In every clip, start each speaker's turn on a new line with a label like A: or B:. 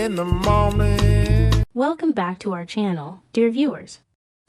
A: in the morning.
B: Welcome back to our channel, dear viewers.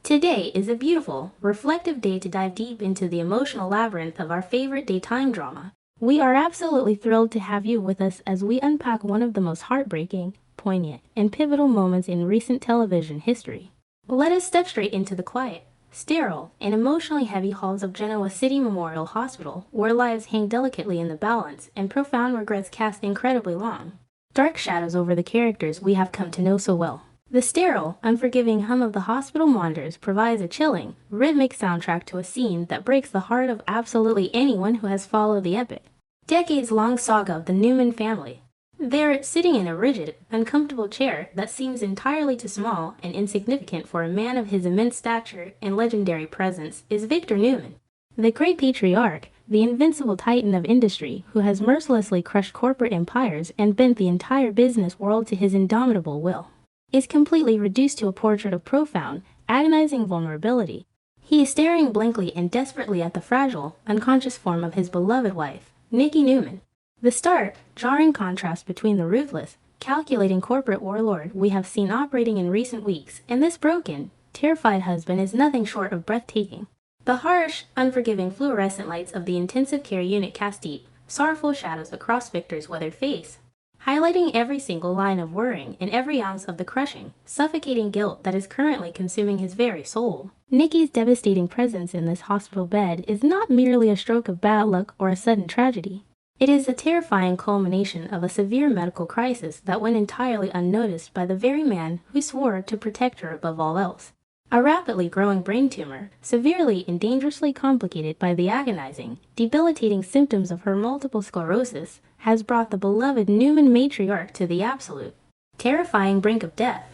B: Today is a beautiful, reflective day to dive deep into the emotional labyrinth of our favorite daytime drama. We are absolutely thrilled to have you with us as we unpack one of the most heartbreaking, poignant, and pivotal moments in recent television history. Let us step straight into the quiet, sterile, and emotionally heavy halls of Genoa City Memorial Hospital, where lives hang delicately in the balance and profound regrets cast incredibly long, dark shadows over the characters we have come to know so well. The sterile, unforgiving hum of the hospital monitors provides a chilling, rhythmic soundtrack to a scene that breaks the heart of absolutely anyone who has followed the epic, decades-long saga of the Newman family. There, sitting in a rigid, uncomfortable chair that seems entirely too small and insignificant for a man of his immense stature and legendary presence, is Victor Newman, the great patriarch, the invincible titan of industry who has mercilessly crushed corporate empires and bent the entire business world to his indomitable will, is completely reduced to a portrait of profound, agonizing vulnerability. He is staring blankly and desperately at the fragile, unconscious form of his beloved wife, Nikki Newman. The stark, jarring contrast between the ruthless, calculating corporate warlord we have seen operating in recent weeks and this broken, terrified husband is nothing short of breathtaking. The harsh, unforgiving fluorescent lights of the intensive care unit cast deep, sorrowful shadows across Victor's weathered face, highlighting every single line of worrying and every ounce of the crushing, suffocating guilt that is currently consuming his very soul. Nikki's devastating presence in this hospital bed is not merely a stroke of bad luck or a sudden tragedy. It is a terrifying culmination of a severe medical crisis that went entirely unnoticed by the very man who swore to protect her above all else. A rapidly growing brain tumor, severely and dangerously complicated by the agonizing, debilitating symptoms of her multiple sclerosis, has brought the beloved Newman matriarch to the absolute, terrifying brink of death.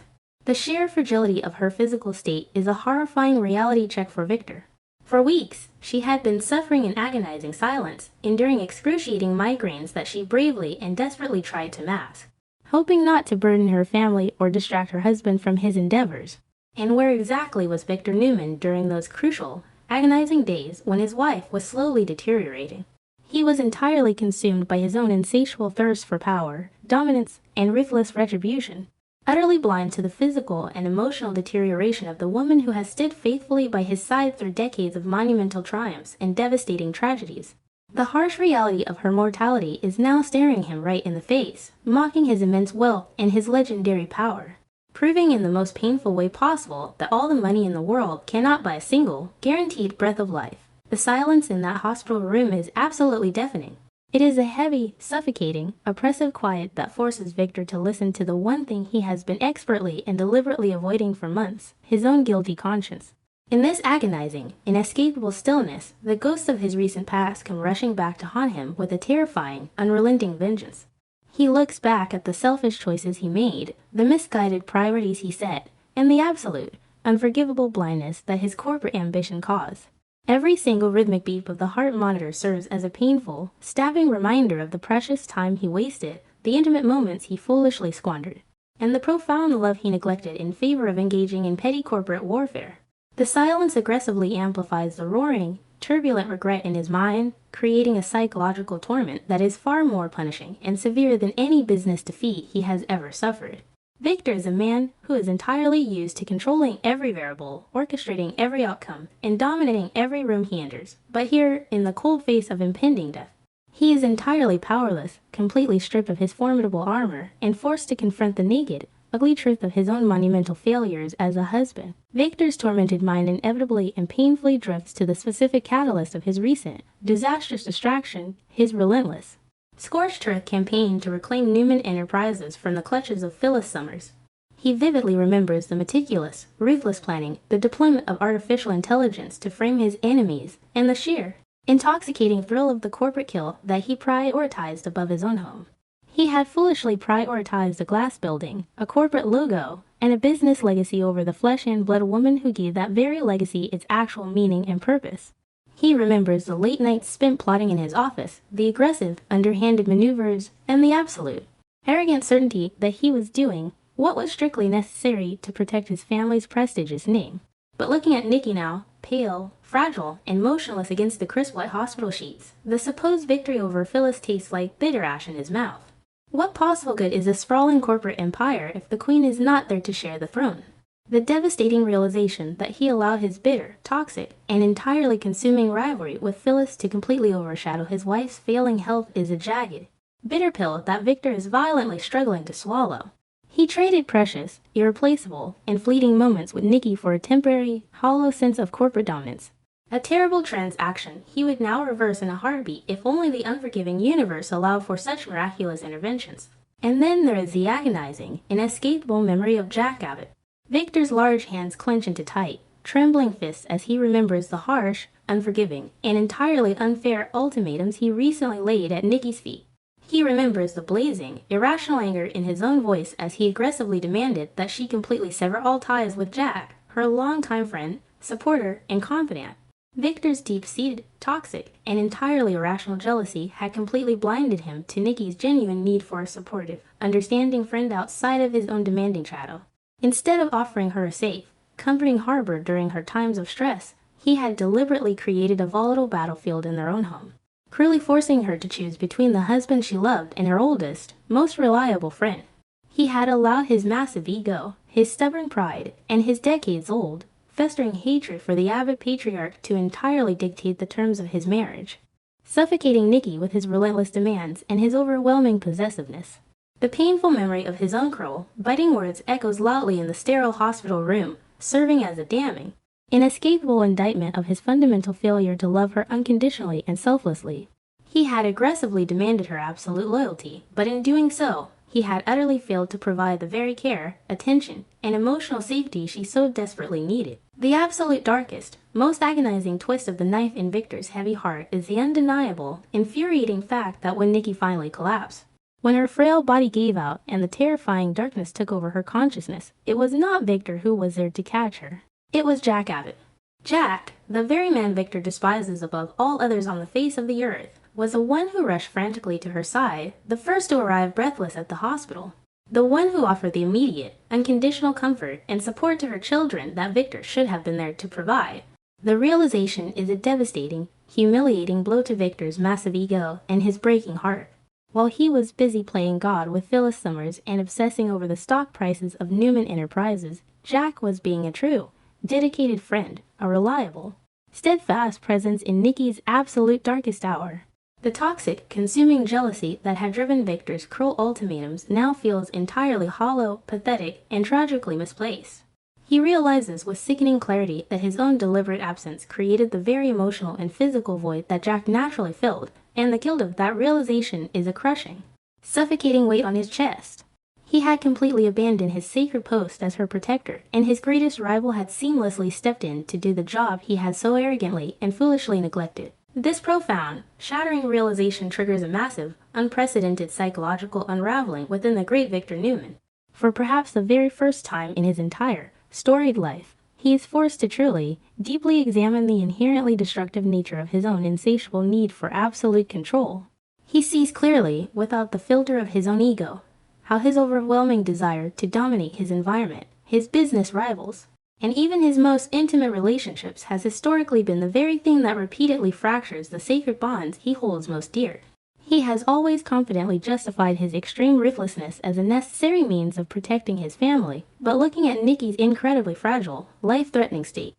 B: The sheer fragility of her physical state is a horrifying reality check for Victor. For weeks, she had been suffering in agonizing silence, enduring excruciating migraines that she bravely and desperately tried to mask, hoping not to burden her family or distract her husband from his endeavors. And where exactly was Victor Newman during those crucial, agonizing days when his wife was slowly deteriorating? He was entirely consumed by his own insatiable thirst for power, dominance, and ruthless retribution, utterly blind to the physical and emotional deterioration of the woman who has stood faithfully by his side through decades of monumental triumphs and devastating tragedies. The harsh reality of her mortality is now staring him right in the face, mocking his immense wealth and his legendary power, proving in the most painful way possible that all the money in the world cannot buy a single, guaranteed breath of life. The silence in that hospital room is absolutely deafening. It is a heavy, suffocating, oppressive quiet that forces Victor to listen to the one thing he has been expertly and deliberately avoiding for months, his own guilty conscience. In this agonizing, inescapable stillness, the ghosts of his recent past come rushing back to haunt him with a terrifying, unrelenting vengeance. He looks back at the selfish choices he made, the misguided priorities he set, and the absolute, unforgivable blindness that his corporate ambition caused. Every single rhythmic beep of the heart monitor serves as a painful, stabbing reminder of the precious time he wasted, the intimate moments he foolishly squandered, and the profound love he neglected in favor of engaging in petty corporate warfare. The silence aggressively amplifies the roaring, turbulent regret in his mind, creating a psychological torment that is far more punishing and severe than any business defeat he has ever suffered. Victor is a man who is entirely used to controlling every variable, orchestrating every outcome, and dominating every room he enters. But here, in the cold face of impending death, he is entirely powerless, completely stripped of his formidable armor, and forced to confront the naked, ugly truth of his own monumental failures as a husband. Victor's tormented mind inevitably and painfully drifts to the specific catalyst of his recent, disastrous distraction, his relentless, scorched earth campaign to reclaim Newman Enterprises from the clutches of Phyllis Summers. He vividly remembers the meticulous, ruthless planning, the deployment of artificial intelligence to frame his enemies, and the sheer, intoxicating thrill of the corporate kill that he prioritized above his own home. He had foolishly prioritized a glass building, a corporate logo, and a business legacy over the flesh and blood woman who gave that very legacy its actual meaning and purpose. He remembers the late nights spent plotting in his office, the aggressive, underhanded maneuvers, and the absolute, arrogant certainty that he was doing what was strictly necessary to protect his family's prestigious name. But looking at Nikki now, pale, fragile, and motionless against the crisp white hospital sheets, the supposed victory over Phyllis tastes like bitter ash in his mouth. What possible good is a sprawling corporate empire if the queen is not there to share the throne? The devastating realization that he allowed his bitter, toxic, and entirely consuming rivalry with Phyllis to completely overshadow his wife's failing health is a jagged, bitter pill that Victor is violently struggling to swallow. He traded precious, irreplaceable, and fleeting moments with Nikki for a temporary, hollow sense of corporate dominance. A terrible transaction he would now reverse in a heartbeat if only the unforgiving universe allowed for such miraculous interventions. And then there is the agonizing, inescapable memory of Jack Abbott. Victor's large hands clench into tight, trembling fists as he remembers the harsh, unforgiving, and entirely unfair ultimatums he recently laid at Nikki's feet. He remembers the blazing, irrational anger in his own voice as he aggressively demanded that she completely sever all ties with Jack, her longtime friend, supporter, and confidant. Victor's deep-seated, toxic, and entirely irrational jealousy had completely blinded him to Nikki's genuine need for a supportive, understanding friend outside of his own demanding shadow. Instead of offering her a safe, comforting harbor during her times of stress, he had deliberately created a volatile battlefield in their own home, cruelly forcing her to choose between the husband she loved and her oldest, most reliable friend. He had allowed his massive ego, his stubborn pride, and his decades-old, festering hatred for the avid patriarch to entirely dictate the terms of his marriage, suffocating Nikki with his relentless demands and his overwhelming possessiveness. The painful memory of his own cruel, biting words echoes loudly in the sterile hospital room, serving as a damning, inescapable indictment of his fundamental failure to love her unconditionally and selflessly. He had aggressively demanded her absolute loyalty, but in doing so, he had utterly failed to provide the very care, attention, and emotional safety she so desperately needed. The absolute darkest, most agonizing twist of the knife in Victor's heavy heart is the undeniable, infuriating fact that when Nikki finally collapsed, when her frail body gave out and the terrifying darkness took over her consciousness, it was not Victor who was there to catch her. It was Jack Abbott. Jack, the very man Victor despises above all others on the face of the earth, was the one who rushed frantically to her side, the first to arrive breathless at the hospital. The one who offered the immediate, unconditional comfort and support to her children that Victor should have been there to provide. The realization is a devastating, humiliating blow to Victor's massive ego and his breaking heart. While he was busy playing God with Phyllis Summers and obsessing over the stock prices of Newman Enterprises, Jack was being a true, dedicated friend, a reliable, steadfast presence in Nikki's absolute darkest hour. The toxic, consuming jealousy that had driven Victor's cruel ultimatums now feels entirely hollow, pathetic, and tragically misplaced. He realizes with sickening clarity that his own deliberate absence created the very emotional and physical void that Jack naturally filled, and the guilt of that realization is a crushing, suffocating weight on his chest. He had completely abandoned his sacred post as her protector, and his greatest rival had seamlessly stepped in to do the job he had so arrogantly and foolishly neglected. This profound, shattering realization triggers a massive, unprecedented psychological unraveling within the great Victor Newman. For perhaps the very first time in his entire, storied life, he is forced to truly, deeply examine the inherently destructive nature of his own insatiable need for absolute control. He sees clearly, without the filter of his own ego, how his overwhelming desire to dominate his environment, his business rivals, and even his most intimate relationships has historically been the very thing that repeatedly fractures the sacred bonds he holds most dear. He has always confidently justified his extreme ruthlessness as a necessary means of protecting his family, but looking at Nikki's incredibly fragile, life-threatening state,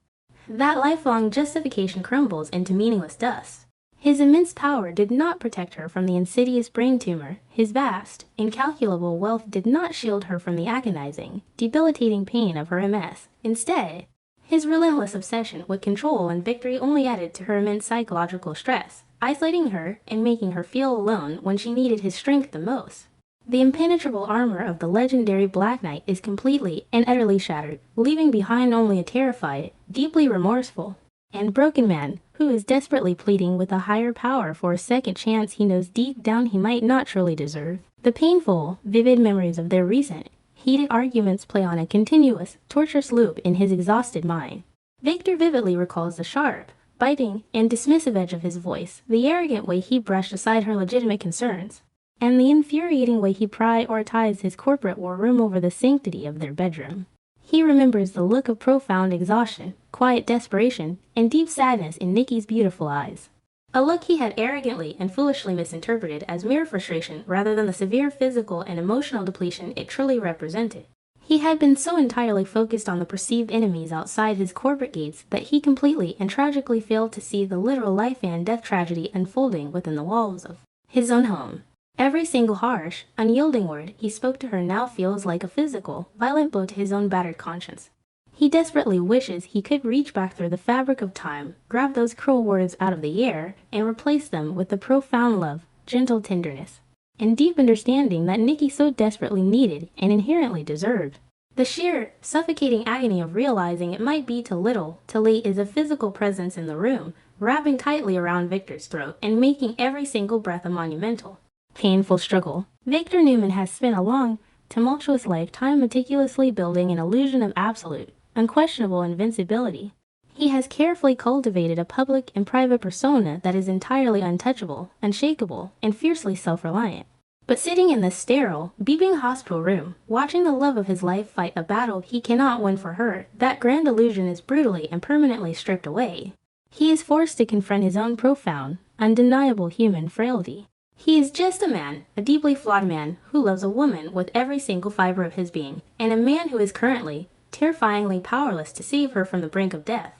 B: that lifelong justification crumbles into meaningless dust. His immense power did not protect her from the insidious brain tumor. His vast, incalculable wealth did not shield her from the agonizing, debilitating pain of her MS. Instead, his relentless obsession with control and victory only added to her immense psychological stress, isolating her and making her feel alone when she needed his strength the most. The impenetrable armor of the legendary Black Knight is completely and utterly shattered, leaving behind only a terrified, deeply remorseful, and broken man who is desperately pleading with a higher power for a second chance he knows deep down he might not truly deserve. The painful, vivid memories of their recent, heated arguments play on a continuous, torturous loop in his exhausted mind. Victor vividly recalls the sharp, biting, and dismissive edge of his voice, the arrogant way he brushed aside her legitimate concerns, and the infuriating way he prioritized his corporate war room over the sanctity of their bedroom. He remembers the look of profound exhaustion, quiet desperation, and deep sadness in Nikki's beautiful eyes. a look he had arrogantly and foolishly misinterpreted as mere frustration rather than the severe physical and emotional depletion it truly represented. He had been so entirely focused on the perceived enemies outside his corporate gates that he completely and tragically failed to see the literal life and death tragedy unfolding within the walls of his own home. Every single harsh, unyielding word he spoke to her now feels like a physical, violent blow to his own battered conscience. He desperately wishes he could reach back through the fabric of time, grab those cruel words out of the air, and replace them with the profound love, gentle tenderness, and deep understanding that Nikki so desperately needed and inherently deserved. The sheer, suffocating agony of realizing it might be too little, too late is a physical presence in the room, wrapping tightly around Victor's throat and making every single breath a monumental, painful struggle. Victor Newman has spent a long, tumultuous lifetime meticulously building an illusion of absolute, unquestionable invincibility. He has carefully cultivated a public and private persona that is entirely untouchable, unshakable, and fiercely self-reliant. But sitting in the sterile, beeping hospital room, watching the love of his life fight a battle he cannot win for her, that grand illusion is brutally and permanently stripped away. He is forced to confront his own profound, undeniable human frailty. He is just a man, a deeply flawed man, who loves a woman with every single fiber of his being, and a man who is currently, terrifyingly powerless to save her from the brink of death.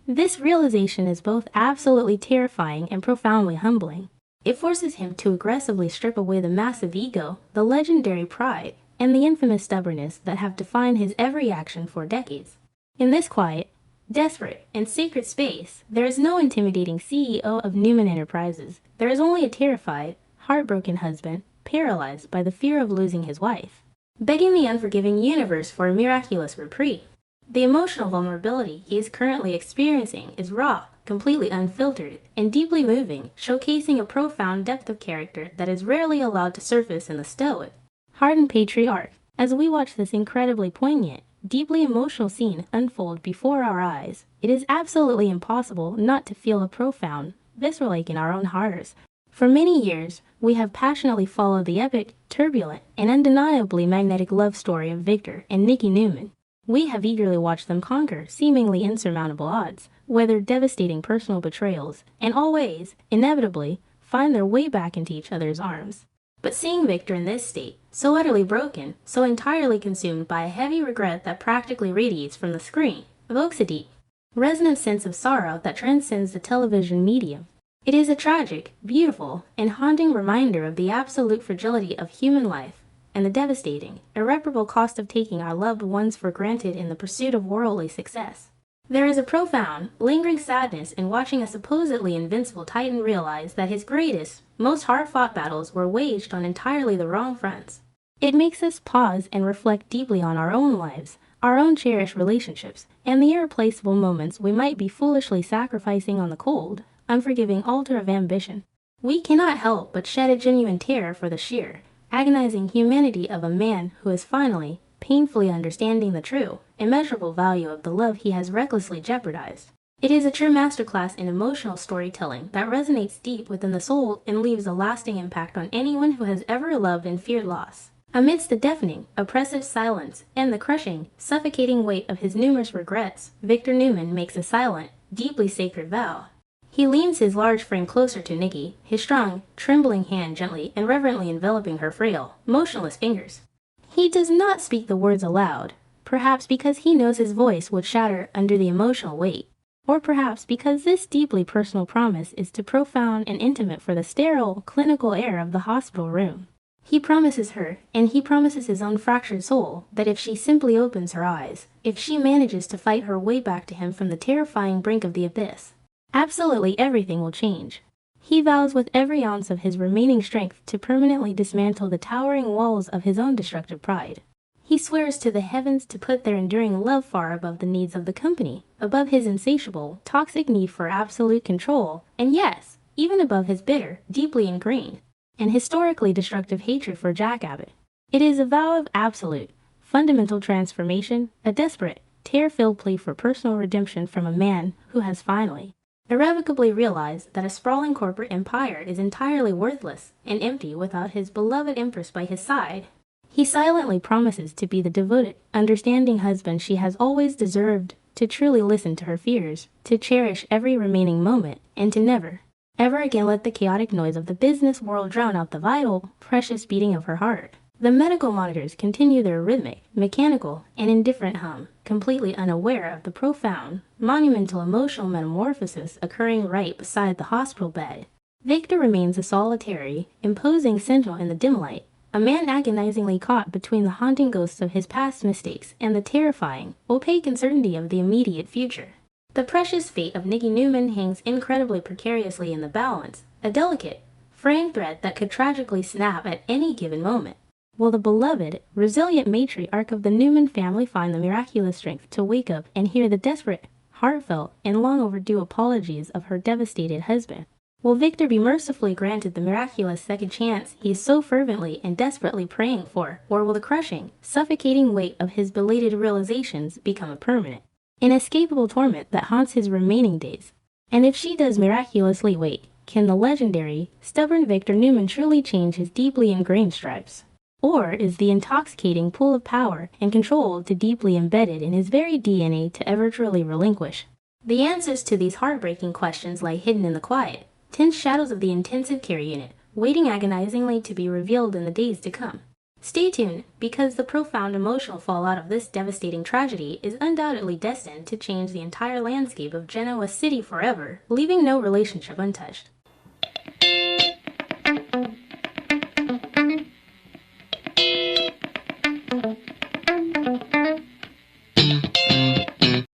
B: This realization is both absolutely terrifying and profoundly humbling. It forces him to aggressively strip away the massive ego, the legendary pride, and the infamous stubbornness that have defined his every action for decades. In this quiet, desperate, and sacred space, there is no intimidating CEO of Newman Enterprises. There is only a terrified, heartbroken husband, paralyzed by the fear of losing his wife, begging the unforgiving universe for a miraculous reprieve. The emotional vulnerability he is currently experiencing is raw, completely unfiltered, and deeply moving, showcasing a profound depth of character that is rarely allowed to surface in the stoic, hardened patriarch. As we watch this incredibly poignant, deeply emotional scene unfold before our eyes, it is absolutely impossible not to feel a profound, visceral ache in our own hearts. For many years, we have passionately followed the epic, turbulent, and undeniably magnetic love story of Victor and Nikki Newman. We have eagerly watched them conquer seemingly insurmountable odds, weather devastating personal betrayals, and always, inevitably, find their way back into each other's arms. But seeing Victor in this state, so utterly broken, so entirely consumed by a heavy regret that practically radiates from the screen, evokes a deep, resonant sense of sorrow that transcends the television medium. It is a tragic, beautiful, and haunting reminder of the absolute fragility of human life, and the devastating, irreparable cost of taking our loved ones for granted in the pursuit of worldly success. There is a profound, lingering sadness in watching a supposedly invincible titan realize that his greatest, most hard-fought battles were waged on entirely the wrong fronts. It makes us pause and reflect deeply on our own lives, our own cherished relationships, and the irreplaceable moments we might be foolishly sacrificing on the cold, unforgiving altar of ambition. We cannot help but shed a genuine terror for the sheer, agonizing humanity of a man who is finally, painfully understanding the true, immeasurable value of the love he has recklessly jeopardized. It is a true masterclass in emotional storytelling that resonates deep within the soul and leaves a lasting impact on anyone who has ever loved and feared loss. Amidst the deafening, oppressive silence and the crushing, suffocating weight of his numerous regrets, Victor Newman makes a silent, deeply sacred vow. He leans his large frame closer to Nikki, his strong, trembling hand gently and reverently enveloping her frail, motionless fingers. He does not speak the words aloud, perhaps because he knows his voice would shatter under the emotional weight, or perhaps because this deeply personal promise is too profound and intimate for the sterile, clinical air of the hospital room. He promises her, and he promises his own fractured soul, that if she simply opens her eyes, if she manages to fight her way back to him from the terrifying brink of the abyss, absolutely everything will change. He vows with every ounce of his remaining strength to permanently dismantle the towering walls of his own destructive pride. He swears to the heavens to put their enduring love far above the needs of the company, above his insatiable, toxic need for absolute control, and yes, even above his bitter, deeply ingrained, and historically destructive hatred for Jack Abbott. It is a vow of absolute, fundamental transformation, a desperate, tear-filled plea for personal redemption from a man who has finally, irrevocably realized that a sprawling corporate empire is entirely worthless and empty without his beloved empress by his side. He silently promises to be the devoted, understanding husband she has always deserved, to truly listen to her fears, to cherish every remaining moment, and to never, ever again let the chaotic noise of the business world drown out the vital, precious beating of her heart. The medical monitors continue their rhythmic, mechanical, and indifferent hum, completely unaware of the profound, monumental emotional metamorphosis occurring right beside the hospital bed. Victor remains a solitary, imposing sentinel in the dim light, a man agonizingly caught between the haunting ghosts of his past mistakes and the terrifying, opaque uncertainty of the immediate future. The precious fate of Nicky Newman hangs incredibly precariously in the balance, a delicate, fraying thread that could tragically snap at any given moment. Will the beloved, resilient matriarch of the Newman family find the miraculous strength to wake up and hear the desperate, heartfelt, and long overdue apologies of her devastated husband? Will Victor be mercifully granted the miraculous second chance he is so fervently and desperately praying for, or will the crushing, suffocating weight of his belated realizations become a permanent, inescapable torment that haunts his remaining days? And if she does miraculously wait, can the legendary, stubborn Victor Newman truly change his deeply ingrained stripes? Or is the intoxicating pull of power and control too deeply embedded in his very DNA to ever truly relinquish? The answers to these heartbreaking questions lie hidden in the quiet, tense shadows of the intensive care unit, waiting agonizingly to be revealed in the days to come. Stay tuned, because the profound emotional fallout of this devastating tragedy is undoubtedly destined to change the entire landscape of Genoa City forever, leaving no relationship untouched.